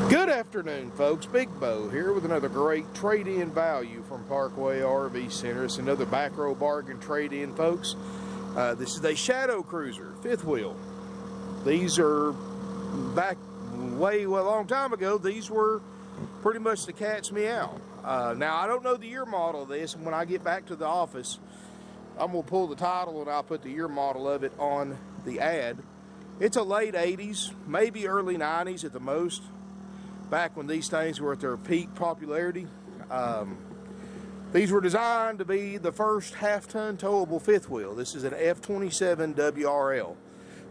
Good afternoon, folks. Big Bo here with another great trade-in value from Parkway RV Center. It's another back row bargain trade-in, folks. This is a Shadow Cruiser, fifth wheel. These are back a long time ago. These were pretty much the cat's meow. Now, I don't know the year model of this, and when I get back to the office, I'm going to pull the title and I'll put the year model of it on the ad. It's a late 80s, maybe early 90s at the most. Back when these things were at their peak popularity. These were designed to be the first half-ton towable fifth wheel. This is an F27WRL.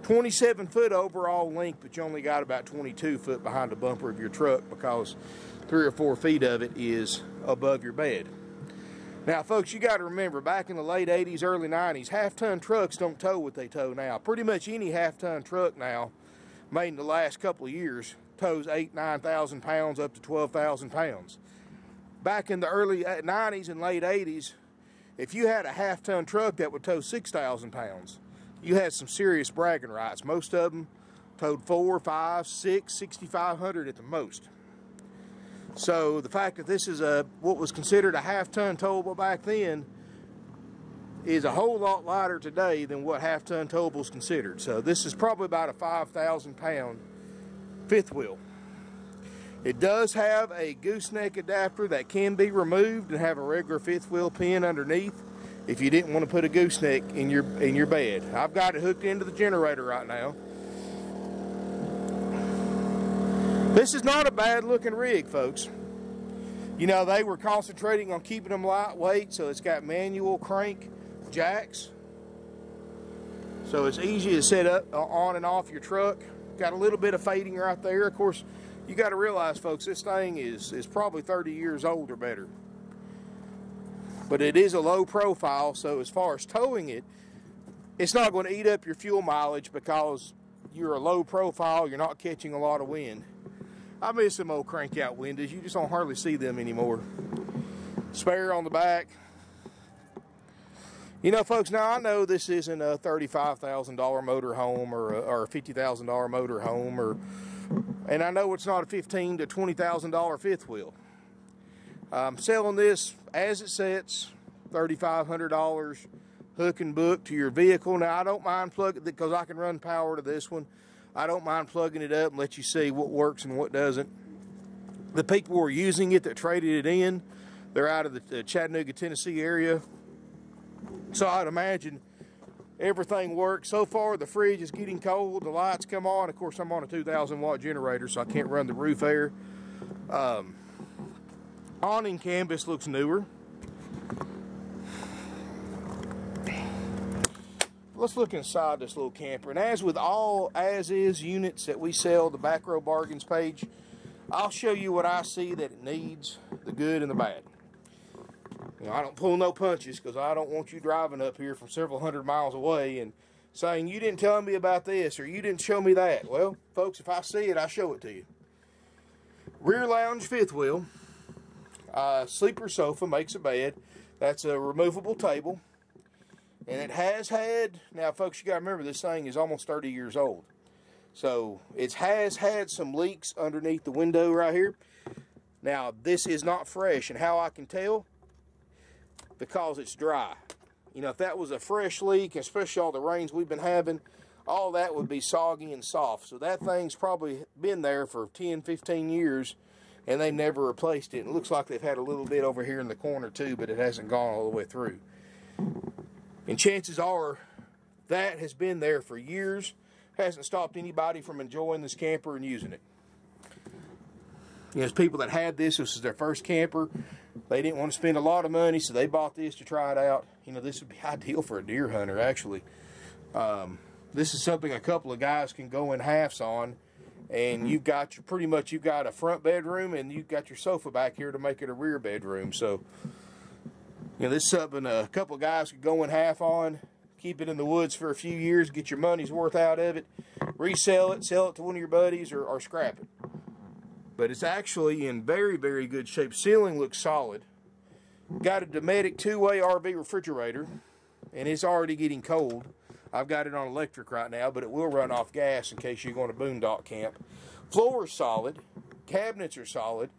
27-foot overall length, but you only got about 22 foot behind the bumper of your truck because 3 or 4 feet of it is above your bed. Now, folks, you got to remember, back in the late 80s, early 90s, half-ton trucks don't tow what they tow now. Pretty much any half-ton truck now, made in the last couple of years, tows 9,000 pounds up to 12,000 pounds. Back in the early 90s and late 80s, if you had a half-ton truck that would tow 6,000 pounds, you had some serious bragging rights. Most of them towed 4, 5, 6, 6,500 at the most. So the fact that this is what was considered a half-ton towable back then is a whole lot lighter today than what half-ton towable is considered. So this is probably about a 5,000 pound fifth wheel. It does have a gooseneck adapter that can be removed and have a regular fifth wheel pin underneath if you didn't want to put a gooseneck in your bed. I've got it hooked into the generator right now. This is not a bad looking rig, folks. You know, they were concentrating on keeping them lightweight, so it's got manual crank jacks, so it's easy to set up on and off your truck. Got a little bit of fading right there. Of course, you got to realize, folks, this thing is probably 30 years old or better. But it is a low profile, so as far as towing it, it's not going to eat up your fuel mileage because you're a low profile, you're not catching a lot of wind. I miss them old crank out windows. You just don't hardly see them anymore. Spare on the back. You know, folks, now I know this isn't a $35,000 motor home or a $50,000 motor home, and I know it's not a $15,000 to $20,000 fifth wheel. I'm selling this as it sits, $3,500, hook and book to your vehicle. Now, I don't mind plugging it because I can run power to this one. I don't mind plugging it up and let you see what works and what doesn't. The people who are using it that traded it in, they're out of the Chattanooga, Tennessee area. So I'd imagine everything works. So far, the fridge is getting cold. The lights come on. Of course, I'm on a 2,000 watt generator, so I can't run the roof air. Awning canvas looks newer. Let's look inside this little camper. And as with all as-is units that we sell, the Back Row Bargains page, I'll show you what I see that it needs, the good and the bad. You know, I don't pull no punches because I don't want you driving up here from several hundred miles away and saying, you didn't tell me about this or you didn't show me that. Well, folks, if I see it, I show it to you. Rear lounge fifth wheel. Sleeper sofa makes a bed. That's a removable table. And it has had, now folks, you got to remember this thing is almost 30 years old. So it has had some leaks underneath the window right here. Now this is not fresh, and how I can tell? Because it's dry. You know, if that was a fresh leak, especially all the rains we've been having, all that would be soggy and soft. So that thing's probably been there for 10, 15 years, and they've never replaced it. And it looks like they've had a little bit over here in the corner too, but it hasn't gone all the way through. And chances are that has been there for years, hasn't stopped anybody from enjoying this camper and using it. You know, there's people that had this is their first camper. They didn't want to spend a lot of money, so they bought this to try it out. You know, this would be ideal for a deer hunter, actually. This is something a couple of guys can go in halves on, and you've got you've got a front bedroom, and you've got your sofa back here to make it a rear bedroom. So, you know, this is something a couple of guys could go in half on, keep it in the woods for a few years, get your money's worth out of it, resell it, sell it to one of your buddies, or scrap it. But it's actually in very, very good shape. Ceiling looks solid. Got a Dometic two-way RV refrigerator, and it's already getting cold. I've got it on electric right now, but it will run off gas in case you're going to boondock camp. Floor is solid. cabinets are solid.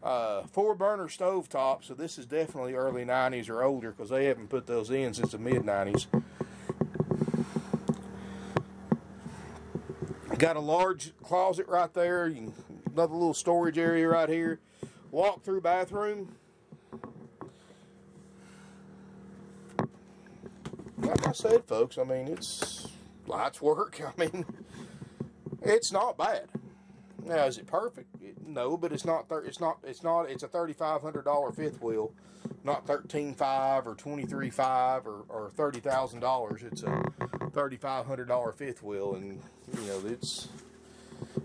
4-burner stovetop, so this is definitely early 90s or older because they haven't put those in since the mid-90s. Got a large closet right there. Another little storage area right here. Walk-through bathroom. Like I said, folks, I mean, it's lights work. I mean, it's not bad. Now, is it perfect? No, but it's not. It's a $3,500 fifth wheel, not $13,500 or $23,500 or $30,000. It's a $3,500 fifth wheel, and you know this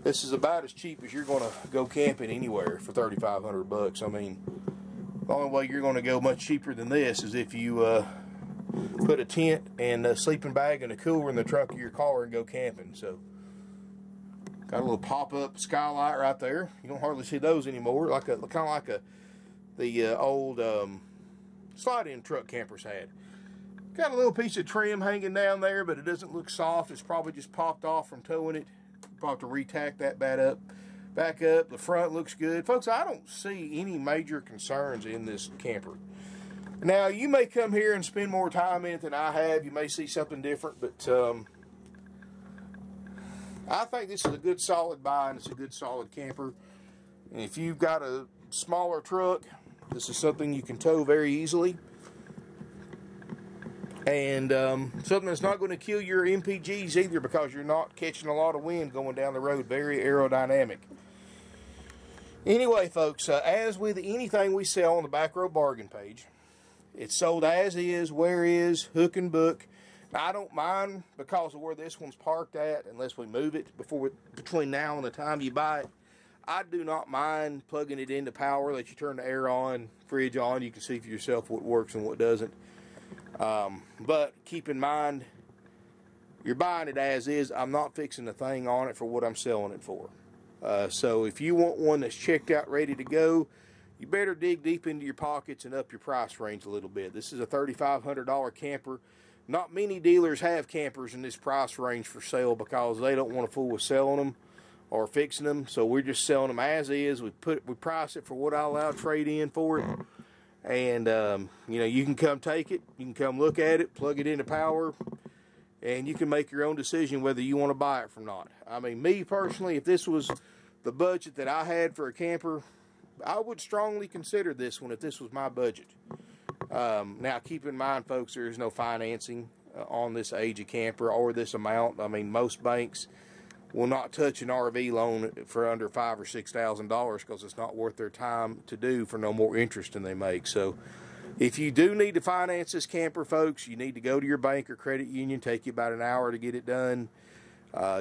is about as cheap as you're going to go camping anywhere for $3,500. I mean, the only way you're going to go much cheaper than this is if you put a tent and a sleeping bag and a cooler in the trunk of your car and go camping. So. Got a little pop-up skylight right there. You don't hardly see those anymore. Kind of like the old slide-in truck campers had. Got a little piece of trim hanging down there, but it doesn't look soft. It's probably just popped off from towing it. Probably have to retack that back up. The front looks good, folks. I don't see any major concerns in this camper. Now, you may come here and spend more time in it than I have. You may see something different, but I think this is a good solid buy, and it's a good solid camper. And if you've got a smaller truck, this is something you can tow very easily. And something that's not going to kill your MPGs either, because you're not catching a lot of wind going down the road. Very aerodynamic. Anyway, folks, as with anything we sell on the Back Row Bargain page, it's sold as is, where is, hook and book. Now, I don't mind because of where this one's parked at, unless we move it between now and the time you buy it. I do not mind plugging it into power, let you turn the air on, fridge on. You can see for yourself what works and what doesn't. But keep in mind, you're buying it as is. I'm not fixing a thing on it for what I'm selling it for. So if you want one that's checked out, ready to go, you better dig deep into your pockets and up your price range a little bit. This is a $3,500 camper. Not many dealers have campers in this price range for sale because they don't want to fool with selling them or fixing them. So we're just selling them as is. We price it for what I allow trade in for it. And, you know, you can come take it. You can come look at it, plug it into power, and you can make your own decision whether you want to buy it or not. I mean, me personally, if this was the budget that I had for a camper, I would strongly consider this one if this was my budget. Now, keep in mind, folks, there is no financing on this age of camper or this amount. I mean, most banks will not touch an RV loan for under $5,000 or $6,000 because it's not worth their time to do for no more interest than they make. So, if you do need to finance this camper, folks, you need to go to your bank or credit union. Take you about an hour to get it done.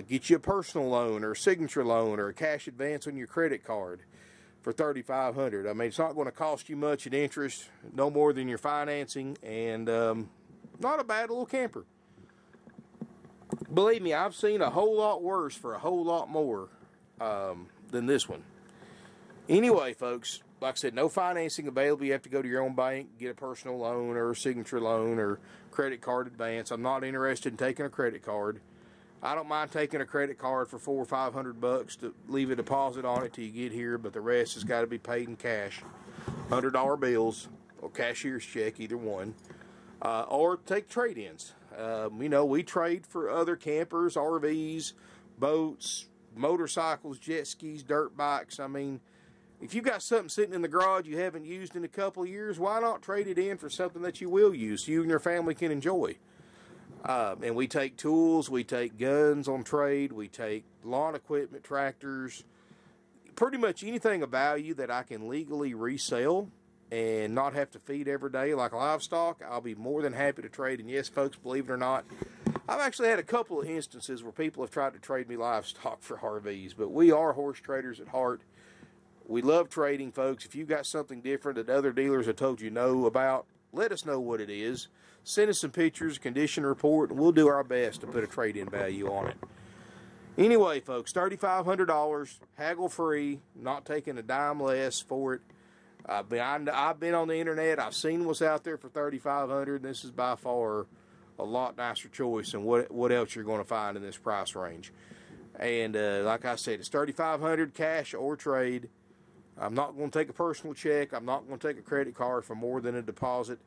Get you a personal loan or a signature loan or a cash advance on your credit card for $3,500. I mean, it's not going to cost you much in interest, no more than your financing, and not a bad little camper. Believe me, I've seen a whole lot worse for a whole lot more than this one. Anyway, folks, like I said, no financing available. You have to go to your own bank, get a personal loan or a signature loan or credit card advance. I'm not interested in taking a credit card. I don't mind taking a credit card for $400 or $500 to leave a deposit on it till you get here, but the rest has got to be paid in cash, $100 bills or cashier's check, either one, or take trade-ins. You know, we trade for other campers, RVs, boats, motorcycles, jet skis, dirt bikes. I mean, if you've got something sitting in the garage you haven't used in a couple of years, why not trade it in for something that you will use so you and your family can enjoy? And we take tools, we take guns on trade, we take lawn equipment, tractors, pretty much anything of value that I can legally resell and not have to feed every day like livestock. I'll be more than happy to trade. And yes, folks, believe it or not, I've actually had a couple of instances where people have tried to trade me livestock for RVs, but we are horse traders at heart. We love trading, folks. If you've got something different that other dealers have told you no about, let us know what it is. Send us some pictures, condition report, and we'll do our best to put a trade-in value on it. Anyway, folks, $3,500, haggle-free, not taking a dime less for it. I've been on the internet. I've seen what's out there for $3,500, and this is by far a lot nicer choice than what else you're going to find in this price range. And like I said, it's $3,500 cash or trade. I'm not going to take a personal check. I'm not going to take a credit card for more than a deposit.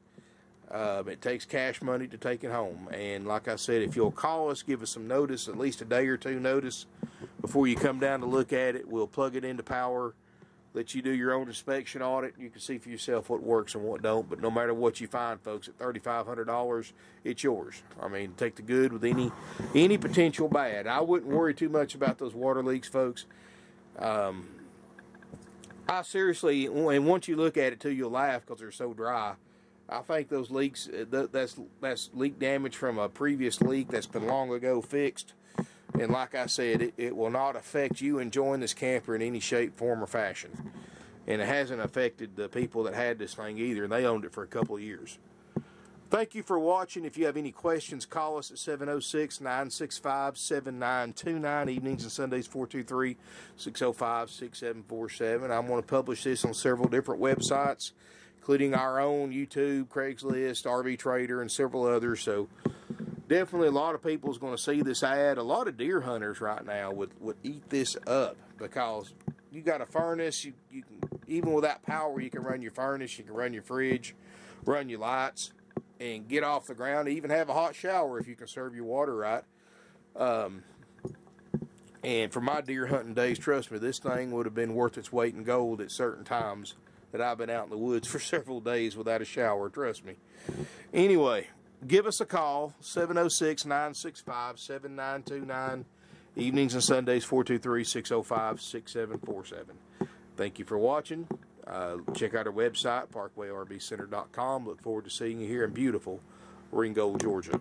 It takes cash money to take it home. And like I said, if you'll call us, give us some notice, at least a day or two notice before you come down to look at it, we'll plug it into power, let you do your own inspection audit. You can see for yourself what works and what don't. But no matter what you find, folks, at $3,500, it's yours. I mean, take the good with any potential bad. I wouldn't worry too much about those water leaks, folks. I seriously, and once you look at it too, you'll laugh because they're so dry. I think those leaks, that's leak damage from a previous leak that's been long ago fixed. And like I said, it will not affect you enjoying this camper in any shape, form, or fashion. And it hasn't affected the people that had this thing either, and they owned it for a couple of years. Thank you for watching. If you have any questions, call us at 706-965-7929. Evenings and Sundays, 423-605-6747. I'm going to publish this on several different websites, including our own YouTube, Craigslist, RV Trader, and several others. So definitely a lot of people is going to see this ad. A lot of deer hunters right now would eat this up because you got a furnace. You can, even without power, you can run your furnace, you can run your fridge, run your lights, and get off the ground. Even have a hot shower if you can serve your water right. And for my deer hunting days, trust me, this thing would have been worth its weight in gold at certain times that I've been out in the woods for several days without a shower, trust me. Anyway, give us a call, 706-965-7929. Evenings and Sundays, 423-605-6747. Thank you for watching. Check out our website, parkwayrvcenter.com. Look forward to seeing you here in beautiful Ringgold, Georgia.